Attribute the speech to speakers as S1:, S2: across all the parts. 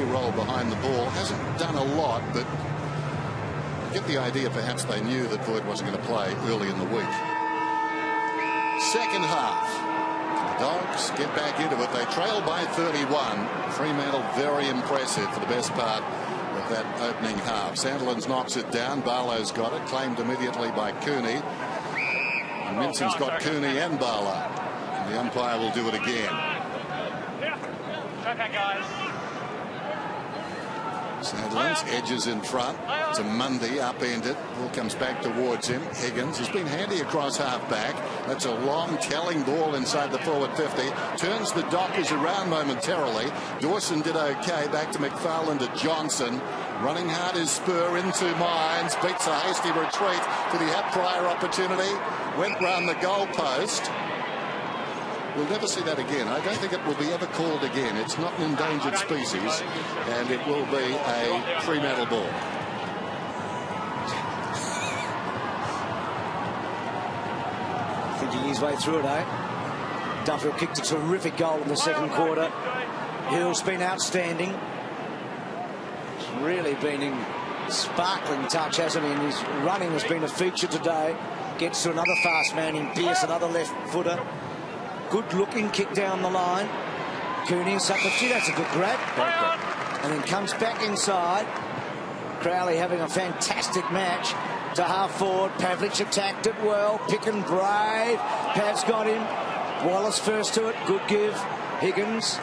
S1: role behind the ball. Hasn't done a lot, but I get the idea perhaps they knew that Boyd wasn't going to play early in the week. Second half. The Dogs get back into it. They trail by 31. Fremantle very impressive for the best part of that opening half. Sandilands knocks it down. Barlow's got it. Claimed immediately by Cooney. And Minson's got Cooney and Barlow. And the umpire will do it again.
S2: Okay, guys.
S1: Sandilands edges in front to Mundy, upended. Ball comes back towards him. Higgins has been handy across half-back. That's a long telling ball inside the forward 50. Turns the Dockers around momentarily. Dawson did okay. Back to McFarlane to Johnson. Running hard is Spur into Mines. Beats a hasty retreat. Did he have prior opportunity? Went round the goal post. We'll never see that again. I don't think it will be ever called again. It's not an endangered species, and it will be a Fremantle ball.
S3: Thinking his way through it, eh? Duffield kicked a terrific goal in the second quarter. Hill's been outstanding. He's really been in sparkling touch, hasn't he? And his running has been a feature today. Gets to another fast man in Pearce, another left footer. Good looking kick down the line. Cooney, Sakachi, that's a good grab. And then comes back inside. Crowley having a fantastic match to half forward. Pavlich attacked it well. Pick and brave. Pav's got him. Wallace first to it. Good give. Higgins.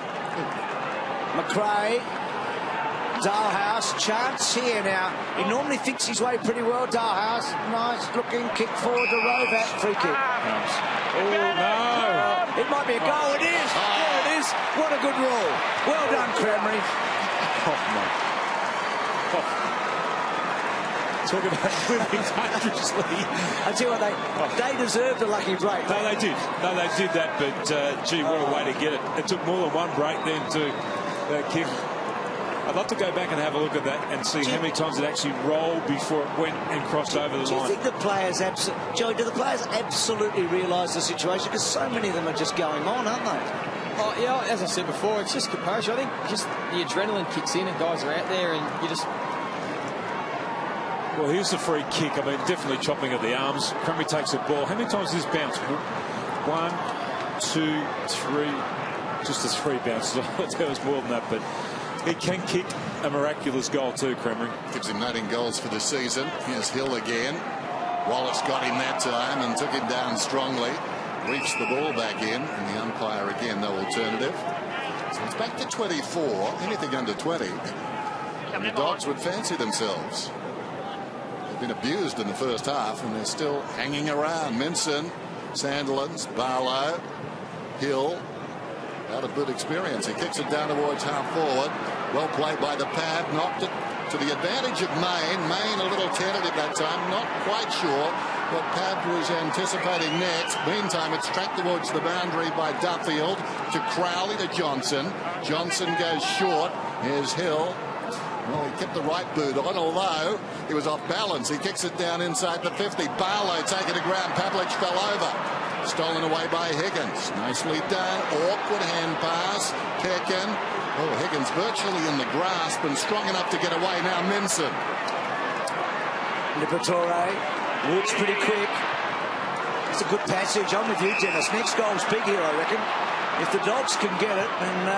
S3: McRae. Dalhouse. Chance here now. He normally thinks his way pretty well. Dalhouse. Nice looking kick forward to Rovat. Free kick. Nice. Oh, no. It might be a goal. It is. There it is. What a good rule. Well done, Cranberry.
S4: Oh, no. Oh. Talk about living dangerously.
S3: I tell you what, they deserved a lucky break.
S4: No, they did. No, they did that, but gee, what a way to get it. It took more than one break then to kick. I'd love to go back and have a look at that and see how many times it actually rolled before it went and crossed over the line.
S3: Do you think the players, Joey, do the players absolutely realise the situation? Because so many of them are just going on, aren't they?
S5: Oh, yeah, as I said before, it's just composure. I think just the adrenaline kicks in and guys are out there and you just...
S4: Well, here's the free kick. I mean, definitely chopping at the arms. Cranberry takes the ball. How many times has this bounced? 1, 2, 3. Just the 3 bounces. I thought there was more than that, but... He can kick a miraculous goal too, Cranberry.
S1: Gives him 19 goals for the season. Here's Hill again. Wallace got him that time and took him down strongly. Reached the ball back in, and the umpire again, no alternative. So it's back to 24. Anything under 20. And the Dogs would fancy themselves. They've been abused in the first half, and they're still hanging around. Minson, Sandilands, Barlow, Hill. Out of good experience. He kicks it down towards half forward. Well played by the Pav. Knocked it to the advantage of Main. Main a little tentative that time. Not quite sure what Pav was anticipating next. Meantime, it's tracked towards the boundary by Duffield to Crowley to Johnson. Johnson goes short. Here's Hill. Well, he kept the right boot on, although he was off balance. He kicks it down inside the 50. Barlow taking the ground. Pavlich fell over. Stolen away by Higgins. Nicely done. Awkward hand pass. Pekin. Oh, Higgins virtually in the grasp and strong enough to get away. Now Minson.
S3: Liberatore walks pretty quick. It's a good passage. I'm with you, Dennis. Next goal's big here, I reckon. If the Dogs can get it, and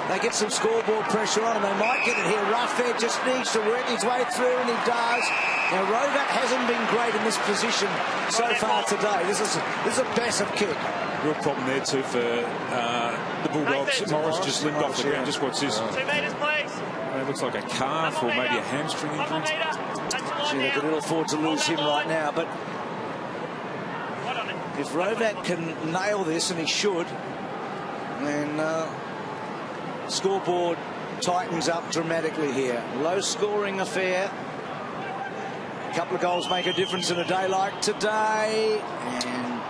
S3: they get some scoreboard pressure on them, they might get it here. Roughhead just needs to work his way through, and he does. Now, Rovat hasn't been great in this position so far today. This is a massive kick.
S4: Real problem there, too, for the Bulldogs. Morris just limped off the ground. Just watch this.
S2: 2 metres, please.
S4: It looks like a calf or maybe a hamstring injury.
S3: Gee, they can ill afford to lose him right now, but if Rovat can nail this, and he should, then scoreboard tightens up dramatically here. Low-scoring affair. A couple of goals make a difference in a day like today, and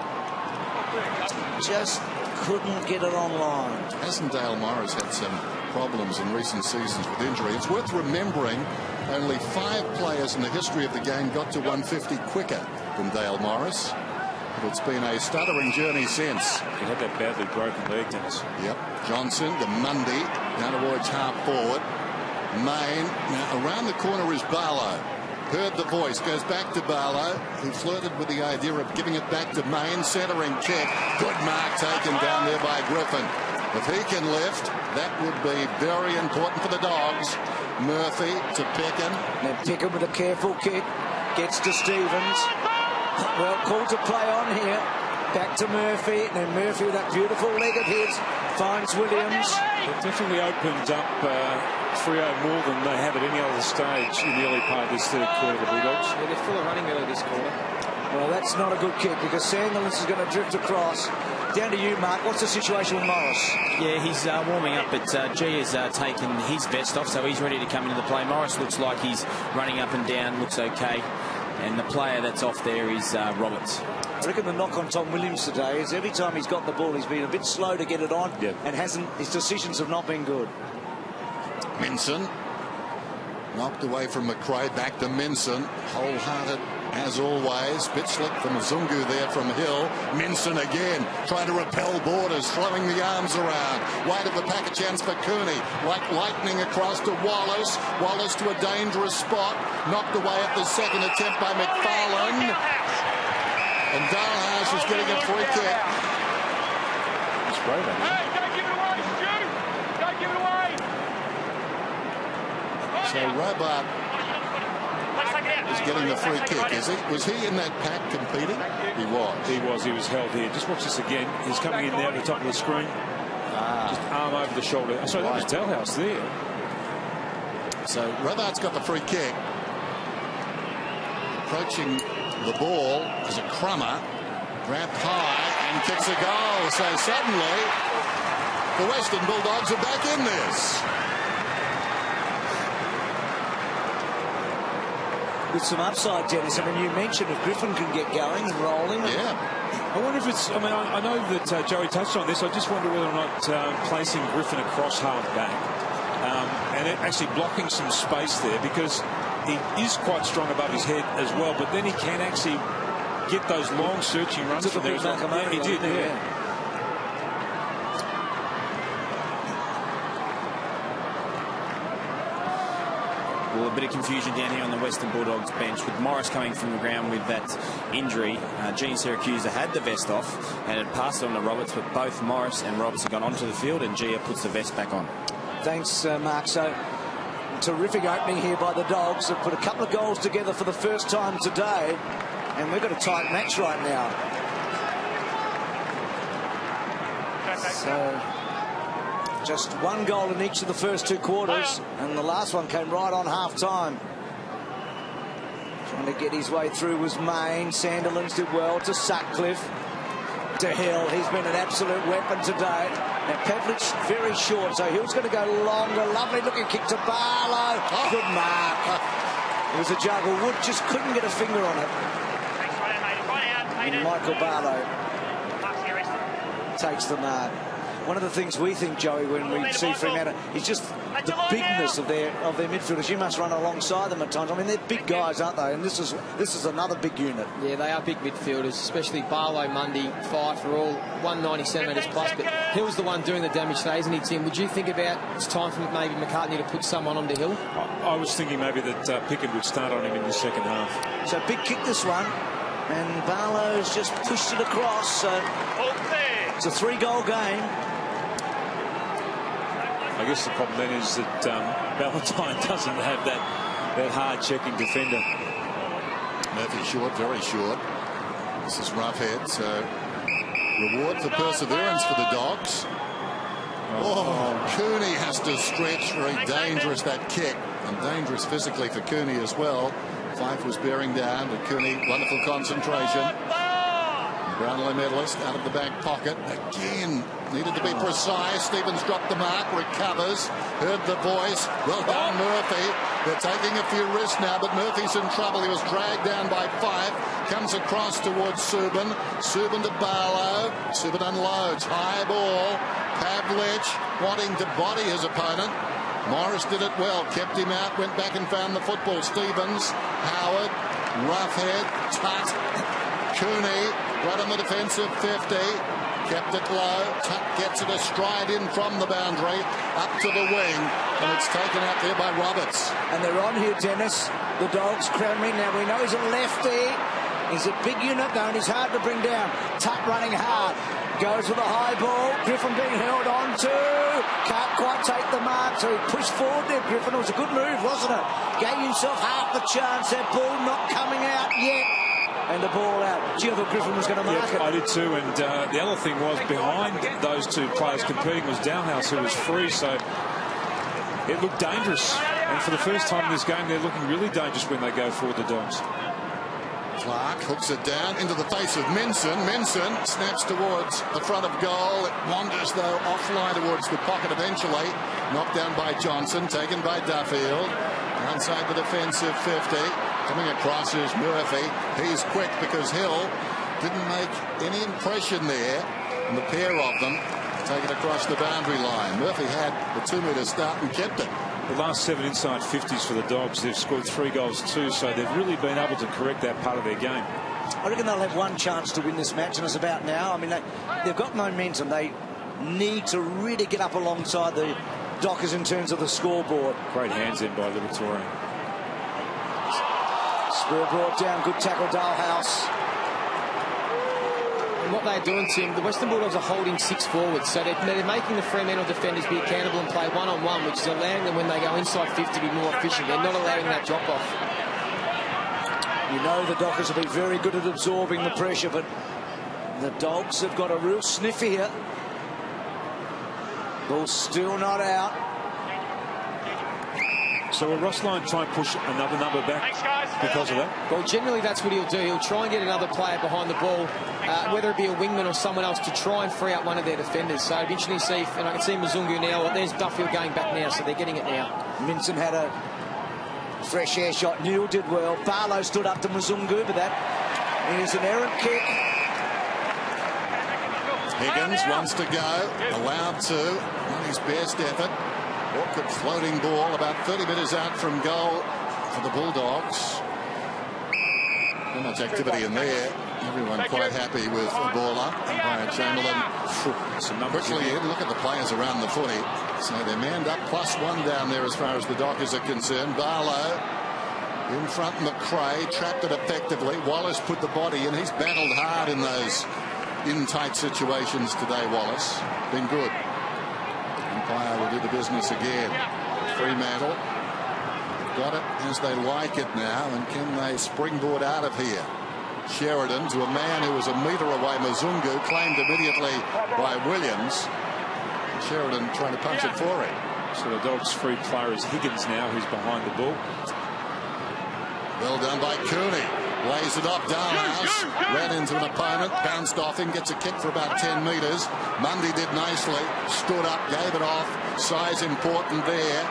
S3: just couldn't get it online.
S1: Hasn't Dale Morris had some problems in recent seasons with injury? It's worth remembering only 5 players in the history of the game got to 150 quicker than Dale Morris. But it's been a stuttering journey since.
S4: He had that badly broken leg, Dennis.
S1: Yep. Johnson to Mundy, down towards half forward. Main. Now around the corner is Barlow. Heard the voice, goes back to Barlow, who flirted with the idea of giving it back to Main, centering kick. Good mark taken down there by Griffin. If he can lift, that would be very important for the Dogs. Murphy to Peckham.
S3: Now Peckham with a careful kick, gets to Stevens. Well, called to play on here. Back to Murphy. Now Murphy with that beautiful leg of his finds Williams.
S4: It definitely opened up Freo more than they have at any other stage in the early part of this third quarter, the Bulldogs.
S5: Yeah, they're full of running early this quarter.
S3: Well, that's not a good kick because Sandilands is going to drift across. Down to you, Mark. What's the situation with Morris?
S2: Yeah, he's warming up, but G has taken his vest off, so he's ready to come into the play. Morris looks like he's running up and down, looks okay. And the player that's off there is Roberts.
S3: I reckon the knock on Tom Williams today is every time he's got the ball, he's been a bit slow to get it on, and his decisions have not been good.
S1: Minson knocked away from McRae, back to Minson, wholehearted as always. Bit slick from Zungu there from Hill. Minson again trying to repel borders, throwing the arms around. Wide of the pack, a chance for Cooney, like lightning across to Wallace. Wallace to a dangerous spot, knocked away at the second attempt by McFarlane, and Dalhouse is getting a free kick.
S4: It's brave, I think.
S1: So Robart is getting the free kick, is he? Was he in that pack competing? He was.
S4: He was held here. Just watch this again. He's coming in there at the top of the screen. Just arm over the shoulder. Sorry, that was Dalhouse there.
S1: So Robart's got the free kick. Approaching the ball as a crummer. Grabbed high and kicks a goal. So suddenly the Western Bulldogs are back in this.
S3: With some upside, Dennis. I mean, you mentioned if Griffin can get going and rolling.
S1: Yeah.
S4: I wonder if it's, I mean, I know that Joey touched on this. I just wonder whether or not placing Griffin across half back and actually blocking some space there, because he is quite strong above his head as well, but then he can actually get those long searching runs from there. Yeah, he did, yeah.
S2: Well, a bit of confusion down here on the Western Bulldogs bench with Morris coming from the ground with that injury. Gene Syracuse had the vest off and had passed it on to Roberts, but both Morris and Roberts have gone onto the field, and Gia puts the vest back on. Thanks,
S3: Mark. So, terrific opening here by the Dogs. They've put a couple of goals together for the first time today, and we've got a tight match right now. So, just one goal in each of the first two quarters, and the last one came right on half-time. Trying to get his way through was Main. Sandilands did well to Sutcliffe. To Hill. He's been an absolute weapon today. Now, Pavlich very short, so Hill's going to go longer. Lovely looking kick to Barlow. Good mark. It was a juggle. Wood just couldn't get a finger on it. And Michael Barlow takes the mark. One of the things we think, Joey, when we see Fremantle is just the bigness of their midfielders. You must run alongside them at times. I mean, they're big guys, aren't they? And this is another big unit.
S5: Yeah, they are big midfielders, especially Barlow, Mundy, Fife are all 190 centimetres plus. But Hill's the one doing the damage today, isn't he, Tim? Would you think about it's time for maybe McCartney to put someone onto Hill?
S4: I was thinking maybe that Pickett would start on him in the second half.
S3: So big kick this one, and Barlow's just pushed it across. So it's a 3-goal game.
S4: I guess the problem then is that Valentine doesn't have that hard checking defender.
S1: Murphy short, very short. This is Roughhead, so reward for perseverance for the Dogs. Oh, Cooney has to stretch. Very dangerous, that kick, and dangerous physically for Cooney as well. Fife was bearing down, but Cooney, wonderful concentration. Brownlow medalist out of the back pocket again. Needed to be precise. Stevens dropped the mark, recovers. Heard the voice. Well done, Murphy. They're taking a few risks now, but Murphy's in trouble. He was dragged down by Fife. Comes across towards Subin. Subin to Barlow. Subin unloads. High ball. Pavlich wanting to body his opponent. Morris did it well. Kept him out. Went back and found the football. Stevens. Howard. Roughhead. Tutt. Cooney. Right on the defensive 50. kept it low. Tuck gets it astride in from the boundary, up to the wing, and it's taken out there by Roberts.
S3: And they're on here, Dennis. The Dogs, Cranmere. Now we know he's a lefty. He's a big unit though, and he's hard to bring down. Tuck running hard. Goes with a high ball. Griffin being held on to. Can't quite take the mark, so he pushed forward there, Griffin. It was a good move, wasn't it? Gave himself half the chance. That ball not coming out yet. And the ball out. Gee, I thought Griffin was going to mark it.
S4: I did too, and the other thing was behind those two players competing was Downhouse, who was free, so it looked dangerous. And for the first time in this game, they're looking really dangerous when they go forward, the Dogs.
S1: Clark hooks it down into the face of Minson. Minson snaps towards the front of goal. It wanders, though, offline towards the pocket eventually. Knocked down by Johnson, taken by Duffield. Outside the defensive 50. Coming across is Murphy. He's quick because Hill didn't make any impression there. And the pair of them take it across the boundary line. Murphy had the 2-metre start and kept it.
S4: The last 7 inside 50s for the Dogs. They've scored 3 goals too, so they've really been able to correct that part of their game.
S3: I reckon they'll have one chance to win this match, and it's about now. I mean, they've got momentum. They need to really get up alongside the Dockers in terms of the scoreboard.
S4: Great hands in by Liberatore.
S3: Spur brought down, good tackle, Dalhouse.
S5: And what they're doing, Tim, the Western Bulldogs are holding 6 forwards, so they're making the Fremantle defenders be accountable and play one-on-one, which is allowing them, when they go inside 50, to be more efficient. They're not allowing that drop-off.
S3: You know the Dockers have been very good at absorbing the pressure, but the Dogs have got a real sniff here. Ball still not out.
S4: So will Ross Lyon try and push another number back because of that?
S5: Well, generally that's what he'll do. He'll try and get another player behind the ball, whether it be a wingman or someone else, to try and free up one of their defenders. So it'll be interesting to see and I can see Mzungu now. There's Duffield going back now, so they're getting it now.
S3: Minson had a fresh air shot. Neil did well. Barlow stood up to Mzungu, but that is an errant kick.
S1: Higgins wants to go, allowed to, on his best effort. Awkward floating ball about 30 metres out from goal for the Bulldogs. Not much activity in there. Everyone quite happy with the ball up by Chamberlain. Quickly in, look at the players around the footy. So they're manned up, +1 down there as far as the Dockers are concerned. Barlow in front, McRae trapped it effectively. Wallace put the body in. He's battled hard in those in-tight situations today, Wallace. Been good. Umpire will do the business again. Fremantle got it as they like it now, and can they springboard out of here? Sheridan to a man who was a metre away. Mzungu claimed immediately by Williams. Sheridan trying to punch it for him.
S4: So the Dogs' free player is Higgins now, who's behind the ball.
S1: Well done by Cooney. Lays it off. Dalhouse ran into an opponent, bounced off him, gets a kick for about 10 metres. Mundy did nicely, stood up, gave it off. Size important there.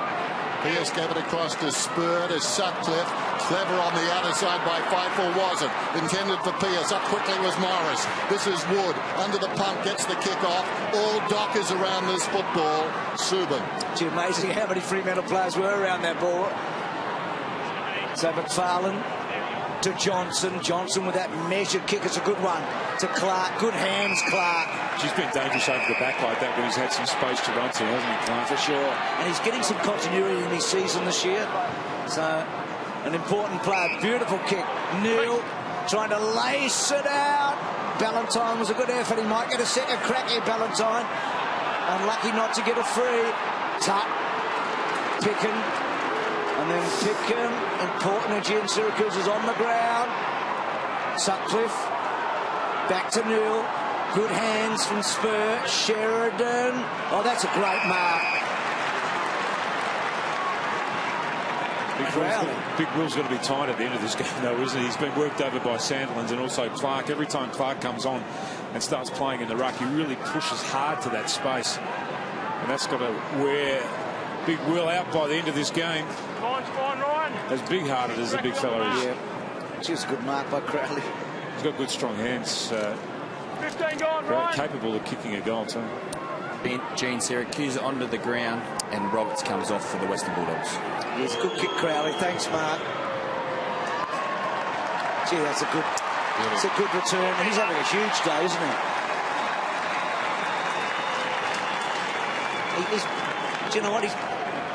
S1: Pearce gave it across to Spur, to Sutcliffe. Clever on the outer side by Feifel, wasn't. Intended for Pearce. Up quickly was Morris. This is Wood. Under the pump, gets the kick off. All Dockers around this football. Subin.
S3: It's amazing how many Fremantle players were around that ball. So McFarlane to Johnson. Johnson with that measured kick. It's a good one to Clark. Good hands, Clark.
S4: She's been dangerous over the back like that when he's had some space to run to, hasn't he, Clark?
S3: For sure. And he's getting some continuity in his season this year. So, an important player. Beautiful kick. Neil trying to lace it out. Ballantyne was a good effort. He might get a second crack here, Ballantyne. Unlucky not to get a free. Tuck. Pickin. And then Pickham, important again. Syracuse is on the ground. Sutcliffe, back to Neil. Good hands from Spur. Sheridan. Oh, that's a great mark.
S4: Big Will's going to be tired at the end of this game, though, isn't he? He's been worked over by Sandilands and also Clark. Every time Clark comes on and starts playing in the ruck, he really pushes hard to that space. And that's got to wear Big Will out by the end of this game. As big-hearted as the big fella is.
S3: Yeah, just a good mark by Crowley.
S4: He's got good, strong hands.
S6: 15 gone, Ryan.
S4: Capable of kicking a goal, too.
S2: Gene Syracuse onto the ground, and Roberts comes off for the Western Bulldogs.
S3: Yes, good kick, Crowley. Thanks, Mark. Gee, that's a good return. He's having a huge day, isn't he? do you know what?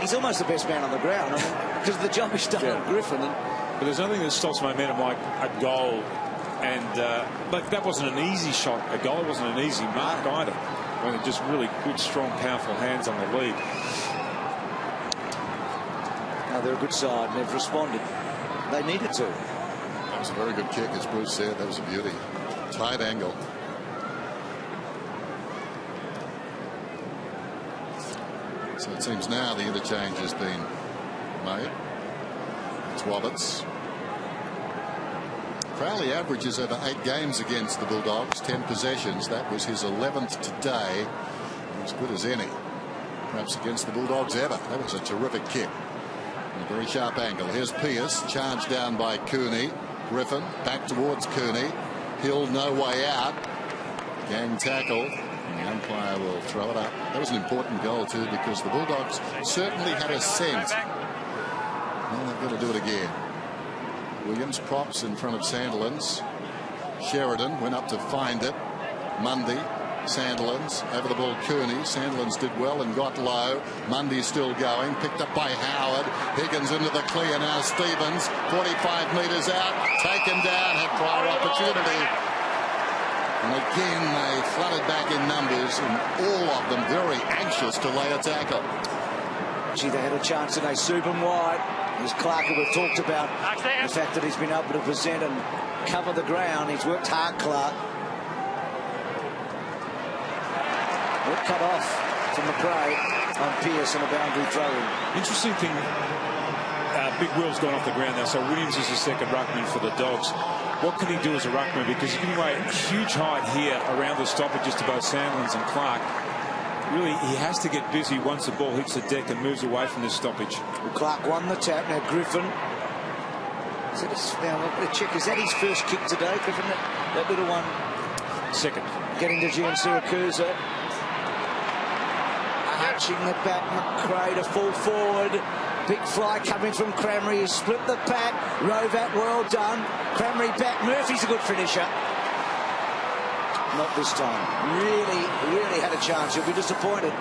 S3: He's almost the best man on the ground. I mean, because of the job he's done on Griffin.
S4: But there's nothing that stops momentum like a goal. And but that wasn't an easy shot. A goal wasn't an easy mark either. When they're just really good, strong, powerful hands on the lead.
S3: Now they're a good side and they've responded. They needed to.
S1: That was a very good kick, as Bruce said. That was a beauty. Tight angle. So it seems now the interchange has been made. It's Roberts. Crowley averages over 8 games against the Bulldogs, 10 possessions. That was his 11th today. As good as any, perhaps against the Bulldogs ever. That was a terrific kick. And a very sharp angle. Here's Pearce, charged down by Cooney. Griffin back towards Cooney. Hill no way out. Gang tackle. And the umpire will throw it up. That was an important goal too, because the Bulldogs certainly had a scent. And they've got to do it again. Williams props in front of Sandilands. Sheridan went up to find it. Mundy. Sandilands over the ball. Cooney. Sandilands did well and got low. Mundy still going. Picked up by Howard. Higgins into the clear now. Stevens 45 metres out. Taken down. Had prior opportunity. And again they flooded back in numbers, and all of them very anxious to lay a tackle.
S3: Gee, they had a chance today. Subban wide. There's Clark, who we've talked about the fact that he's been able to present and cover the ground. He's worked hard, Clark. Well, cut off from McRae on Pearce and a boundary throw-in.
S4: Interesting thing, Big Will's gone off the ground now, so Williams is the second ruckman for the Dogs. What can he do as a ruckman? Because he's giving away huge height here around the stoppages to both Sandilands and Clark. Really, he has to get busy once the ball hits the deck and moves away from this stoppage.
S3: Well, Clark won the tap. Now Griffin. Now we'll check. Is that his first kick today, Griffin? That little one.
S4: Second.
S3: Getting to Gian Siracusa. Arching the back. McRae to full forward. Big fly coming from Crameri. He split the pack. Rovat, well done. Crameri back. Murphy's a good finisher. Not this time. Really had a chance. He'll be disappointed.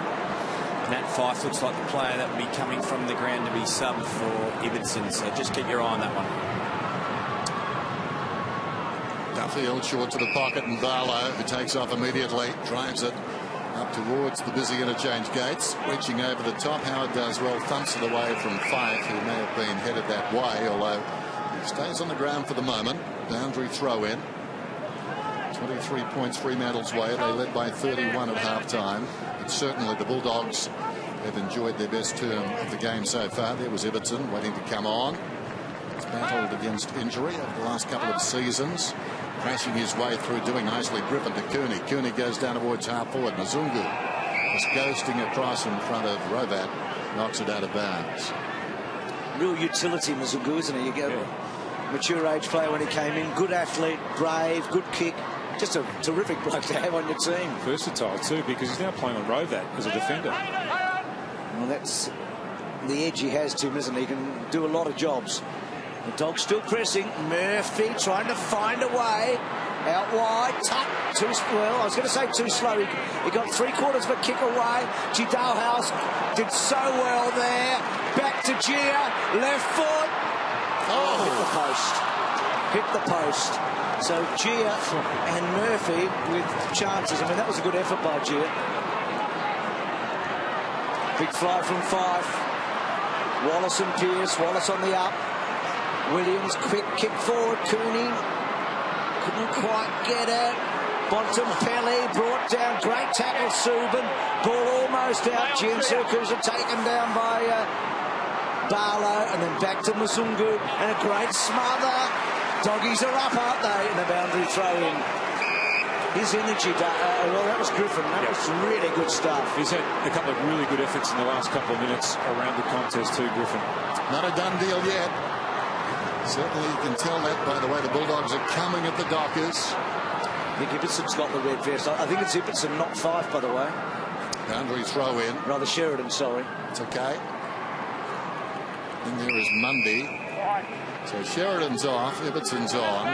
S2: Nat Fyfe looks like the player that will be coming from the ground to be subbed for Ibbotson, so just keep your eye on that one.
S1: Duffield short to the pocket, and Barlow, who takes off immediately, drives it up towards the busy interchange gates, reaching over the top. Howard does well, thumps it away from Fyfe, who may have been headed that way, although he stays on the ground for the moment. Boundary throw in. 23 points Fremantle's way. They led by 31 at half-time. But certainly the Bulldogs have enjoyed their best term of the game so far. There was Ibbotson waiting to come on. He's battled against injury over the last couple of seasons. Crashing his way through, doing nicely. Griffin to Cooney. Cooney goes down towards half-forward. Mazungu is ghosting across in front of Rovat. Knocks it out of bounds.
S3: Real utility, Mazungu, isn't he? You get mature age player when he came in. Good athlete, brave, good kick. Just a terrific bloke to have on your team.
S4: Versatile too, because he's now playing on Rovat as a defender.
S3: Well, that's the edge he has, Tim, isn't he? He can do a lot of jobs. The Dogs still pressing. Murphy trying to find a way. Out wide. Too well, I was going to say too slow. He got 3/4 of a kick away. Dalhouse did so well there. Back to Gia. Left foot. Oh, hit the post. Hit the post. So Gia and Murphy with chances. I mean, that was a good effort by Gia. Big fly from Fyfe. Wallace and Pearce. Wallace on the up. Williams, quick kick forward. Cooney couldn't quite get it. Bontempelli brought down. Great tackle, Subban. Ball almost out. Gian Siracusa taken down by Barlow. And then back to Mazungu. And a great smother. Doggies are up, aren't they? In the boundary throw-in. His energy, well, that was Griffin. That was really good stuff.
S4: He's had a couple of really good efforts in the last couple of minutes around the contest too, Griffin.
S1: Not a done deal yet. Certainly you can tell that by the way the Bulldogs are coming at the Dockers.
S3: I think Ibbetson's got the red vest. I think it's Ibbotson, not Fyfe, by the way.
S1: Boundary throw in.
S3: Rather Sheridan, sorry.
S1: It's okay. And there is Mundy. So Sheridan's off, Ibbotson's on.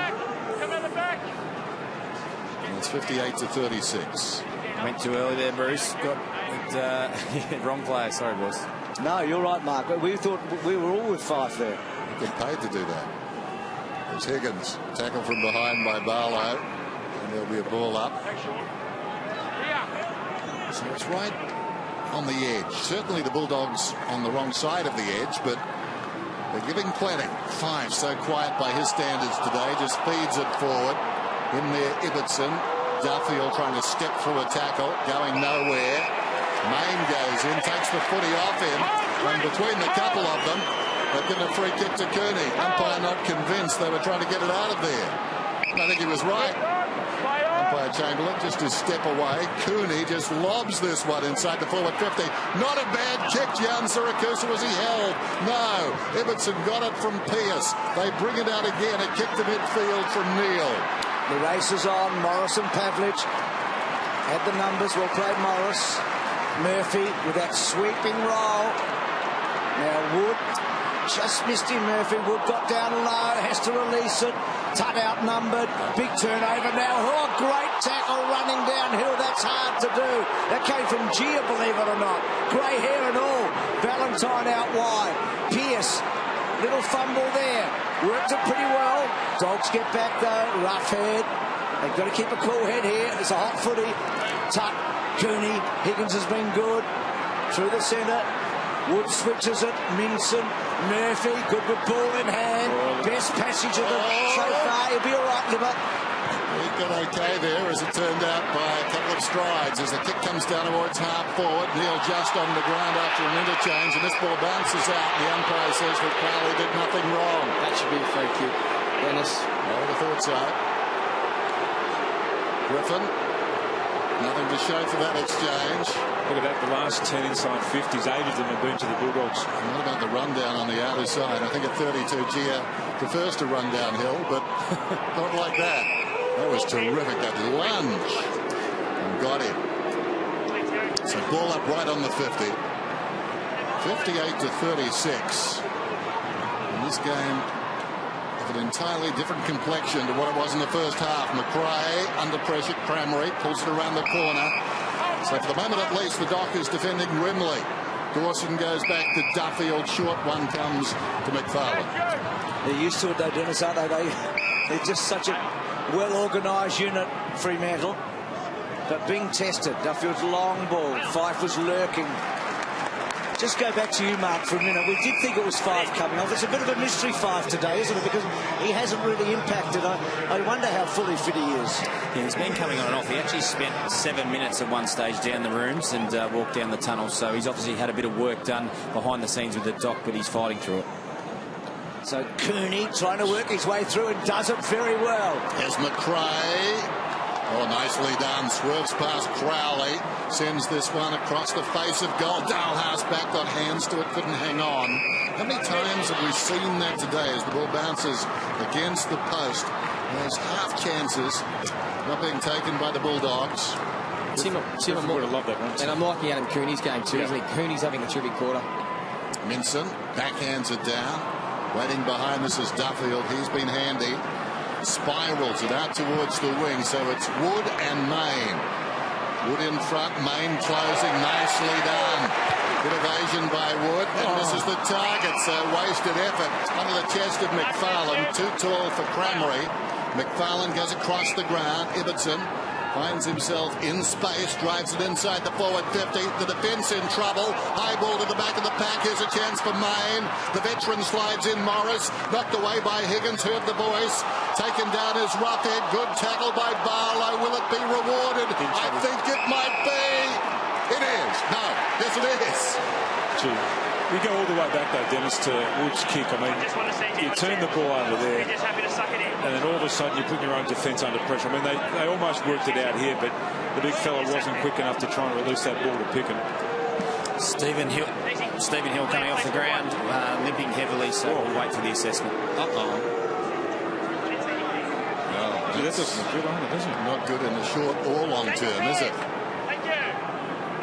S1: And it's 58 to 36.
S2: Went too early there, Bruce. Wrong player. Sorry, boss.
S3: No, you're right, Mark. We thought we were all with Fife there.
S1: Get paid to do that. There's Higgins. Tackle from behind by Barlow. And there'll be a ball up. So it's right on the edge. Certainly the Bulldogs on the wrong side of the edge, but they're giving plenty. Fife, so quiet by his standards today, just feeds it forward. In there, Ibbotson. Duffield trying to step through a tackle, going nowhere. Main goes in, takes the footy off him, and between the couple of them, they've given a free kick to Cooney. Umpire not convinced they were trying to get it out of there. I think he was right. Umpire Chamberlain just a step away. Cooney just lobs this one inside the forward 50. Not a bad kick, Jan Siracusa. Was he held? No. Ibbotson got it from Pearce. They bring it out again. A kick to midfield from Neal.
S3: The race is on. Morris and Pavlich had the numbers. Well played, Morris. Murphy with that sweeping roll. Now Wood just missed him. Murphy. Wood got down low. Has to release it. Tut outnumbered. Big turnover now. Oh, great tackle running downhill. That's hard to do. That came from Gia, believe it or not. Grey hair and all. Valentine out wide. Pearce. Little fumble there. Worked it pretty well. Dogs get back though. Rough head. They've got to keep a cool head here. It's a hot footy. Tut. Cooney. Higgins has been good. Through the centre. Wood switches it. Minson. Murphy. Good with ball in hand. Best passage of the so far. He'll be all right, Libber.
S1: He got okay there, as it turned out, by a couple of strides. As the kick comes down towards half forward, Neal just on the ground after an interchange, and this ball bounces out. The umpire says that Crowley did nothing wrong.
S5: That should be a free kick, Dennis.
S1: I would have thought so. Griffin, nothing to show for that exchange.
S4: Look at that, the last 10 inside 50s, 8 of them have been to the Bulldogs.
S1: And what about the rundown on the outer side? I think at 32, Gia prefers to run downhill, but not like that. That was terrific, that lunge. And got him. So ball up right on the 50. 58 to 36. And this game of an entirely different complexion to what it was in the first half. McRae under pressure. Cramry pulls it around the corner. So for the moment at least, the Dockers defending grimly. Dawson goes back to Duffield. Short one comes to McFarlane.
S3: They're used to it though, Dennis, aren't they? They're just such a well-organised unit, Fremantle. But being tested. Duffield's long ball. Fife was lurking. Just go back to you, Mark, for a minute. We did think it was Fife coming off. It's a bit of a mystery Fife today, isn't it? Because he hasn't really impacted. I wonder how fully fit he is.
S2: Yeah, he's been coming on and off. He actually spent 7 minutes at one stage down the rooms and walked down the tunnel. So he's obviously had a bit of work done behind the scenes with the Doc, but he's fighting through it.
S3: So Cooney trying to work his way through and does it very well.
S1: Here's McRae. Oh, nicely done. Swerves past Crowley. Sends this one across the face of goal. Dalhouse back, got hands to it, couldn't hang on. How many times have we seen that today as the ball bounces against the post? There's half chances not being taken by the Bulldogs.
S5: Tim,
S4: would have loved that one.
S5: And I'm liking Adam Cooney's game too, isn't he? Cooney's having a terrific quarter.
S1: Minson backhands it down. Waiting behind this is Duffield. He's been handy. Spirals it out towards the wing, so it's Wood and Main. Wood in front, Main closing, nicely done. Good evasion by Wood, and misses the target, so wasted effort. Under the chest of McFarlane, too tall for Cramry. McFarlane goes across the ground. Ibbotson finds himself in space, drives it inside the forward 50. The defence in trouble. High ball to the back of the pack. Here's a chance for Main. The veteran slides in. Morris knocked away by Higgins. Heard the voice. Taken down as Roughhead. Good tackle by Barlow. Will it be rewarded? I think it might be. It is. No. Yes, it is.
S4: Gee, we go all the way back though, Dennis, to Wood's kick. I mean, you turn the ball over there, and then all of a sudden you put your own defence under pressure. I mean, they almost worked it out here, but the big fella wasn't quick enough to try and release that ball to Picken.
S2: Stephen Hill coming off the ground, limping heavily, so we'll wait for the assessment.
S4: Gee, that doesn't look good on it, does it?
S1: Not good in the short or long term, is it?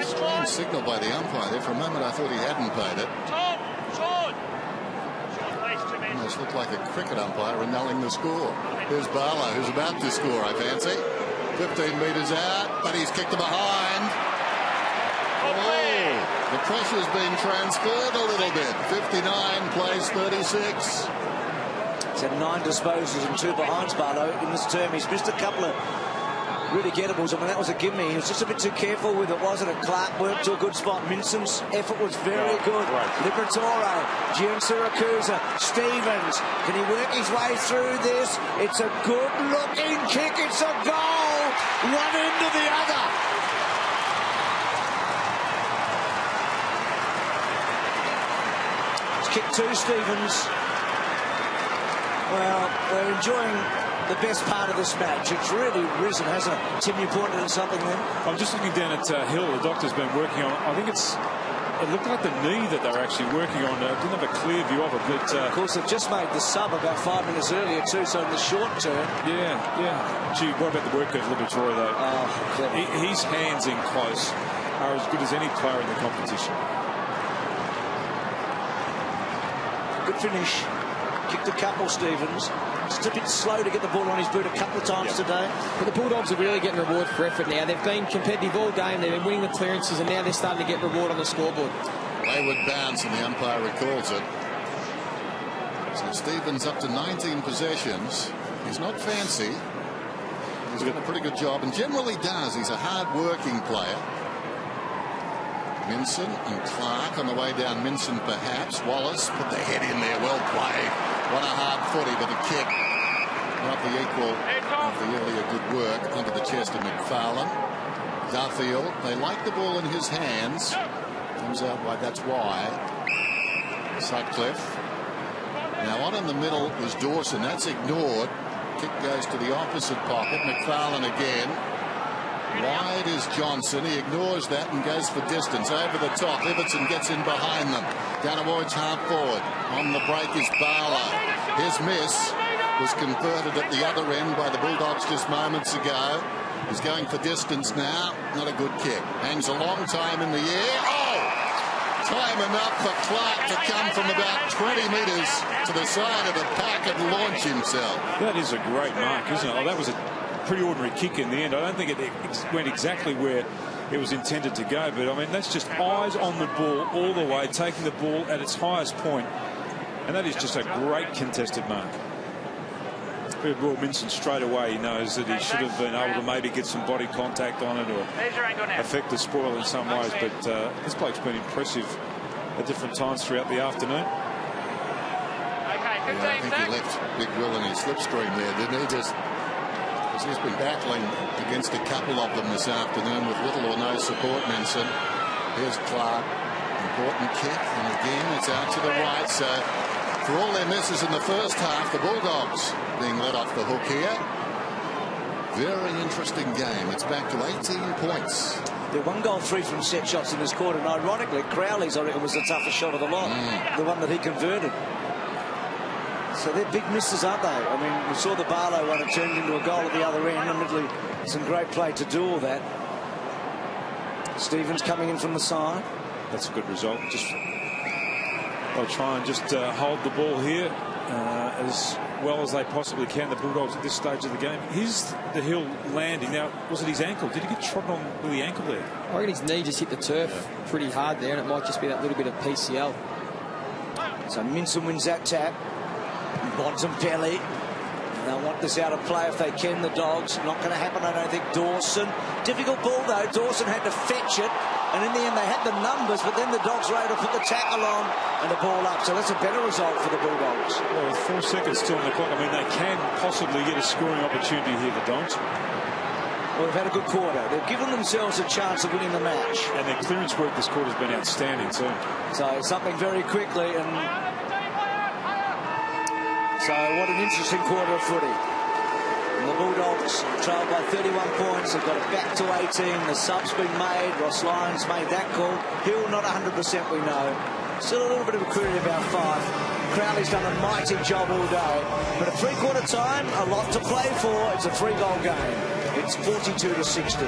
S1: Strange signal by the umpire there. For a moment I thought he hadn't paid it. Almost looked like a cricket umpire annulling the score. Here's Barlow, who's about to score, I fancy. 15 metres out, but he's kicked it behind. Oh, the pressure's been transferred a little bit. 59 plays 36.
S3: He's had 9 disposals and 2 behinds, Barlow, in this term. He's missed a couple of really gettables. I mean, that was a gimme. He was just a bit too careful with it, wasn't it? Clark worked to a good spot. Minson's effort was very good. Liberatore, Gian Siracusa, Stevens. Can he work his way through this? It's a good-looking kick. It's a goal. One end to the other. It's kick 2, Stevens. Well, they're enjoying the best part of this match. It's really risen, hasn't it? Tim, you pointed at something then?
S4: I'm just looking down at Hill. The doctor's been working on. I think it looked like the knee that they're actually working on. I didn't have a clear view of it, but
S3: of course they've just made the sub about 5 minutes earlier too. So in the short term,
S4: yeah. Gee, what about the work of Liberatore though?
S3: Oh,
S4: his hands in close are as good as any player in the competition.
S3: Good finish. Kicked a couple, Stevens. Just a bit slow to get the ball on his boot a couple of times today.
S5: But the Bulldogs are really getting reward for effort now. They've been competitive all game. They've been winning the clearances, and now they're starting to get reward on the scoreboard.
S1: Wayward bounce, and the umpire recalls it. So Stevens up to 19 possessions. He's not fancy. He's done a pretty good job, and generally does. He's a hard-working player. Minson and Clark on the way down. Minson perhaps. Wallace put the head in there. Well played. What a hard footy, but a kick. Not the equal of the earlier good work onto the chest of McFarlane. Duffield, they like the ball in his hands. Comes out wide, that's why. Sutcliffe. Now on in the middle was Dawson. That's ignored. Kick goes to the opposite pocket. McFarlane again. Wide is Johnson. He ignores that and goes for distance. Over the top. Everton gets in behind them. Down towards half forward. On the break is Barlow. His miss was converted at the other end by the Bulldogs just moments ago. He's going for distance now. Not a good kick. Hangs a long time in the air. Oh! Time enough for Clark to come from about 20 metres to the side of the pack and launch himself.
S4: That is a great mark, isn't it? Oh, that was a pretty ordinary kick in the end. I don't think it went exactly where it was intended to go, but I mean that's just eyes on the ball all the way, taking the ball at its highest point, and that is just a great contested mark. Will Minson straight away, he knows that he should have been able to maybe get some body contact on it or affect the spoil in some ways, but this bloke's been impressive at different times throughout the afternoon.
S1: Yeah, I think he left Big Will in his slipstream there, didn't he? He's been battling against a couple of them this afternoon with little or no support, Minson. Here's Clark. Important kick, and again it's out to the right. So for all their misses in the first half, the Bulldogs being let off the hook here. Very interesting game. It's back to 18 points.
S3: They're 1 goal 3 from set shots in this quarter, and ironically Crowley's, I reckon, was the toughest shot of the lot. The one that he converted. So they're big misses, aren't they? I mean, we saw the Barlow one, it turned into a goal at the other end. Admittedly, some great play to do all that. Stevens coming in from the side.
S4: That's a good result. They'll try and just hold the ball here as well as they possibly can, the Bulldogs, at this stage of the game. Here's the Hill landing. Now, was it his ankle? Did he get trodden on with the ankle there?
S5: I reckon his knee just hit the turf pretty hard there, and it might just be that little bit of PCL.
S3: So Minson wins that tap. Bontempelli. They'll want this out of play if they can, the Dogs. Not going to happen, I don't think. Dawson. Difficult ball, though. Dawson had to fetch it. And in the end, they had the numbers, but then the Dogs were able to put the tackle on and the ball up. So that's a better result for the Bulldogs.
S4: Well, with 4 seconds still on the clock, I mean, they can possibly get a scoring opportunity here, the Dogs.
S3: Well, they've had a good quarter. They've given themselves a chance of winning the match.
S4: And their clearance work this quarter has been outstanding, too.
S3: So something very quickly, and so what an interesting quarter of footy. And the Bulldogs trail by 31 points. They've got it back to 18. The sub's been made. Ross Lyons made that call. Hill not 100%, we know. Still a little bit of a query about 5. Crowley's done a mighty job all day. But at 3/4 time, a lot to play for. It's a 3-goal game. It's 42-60.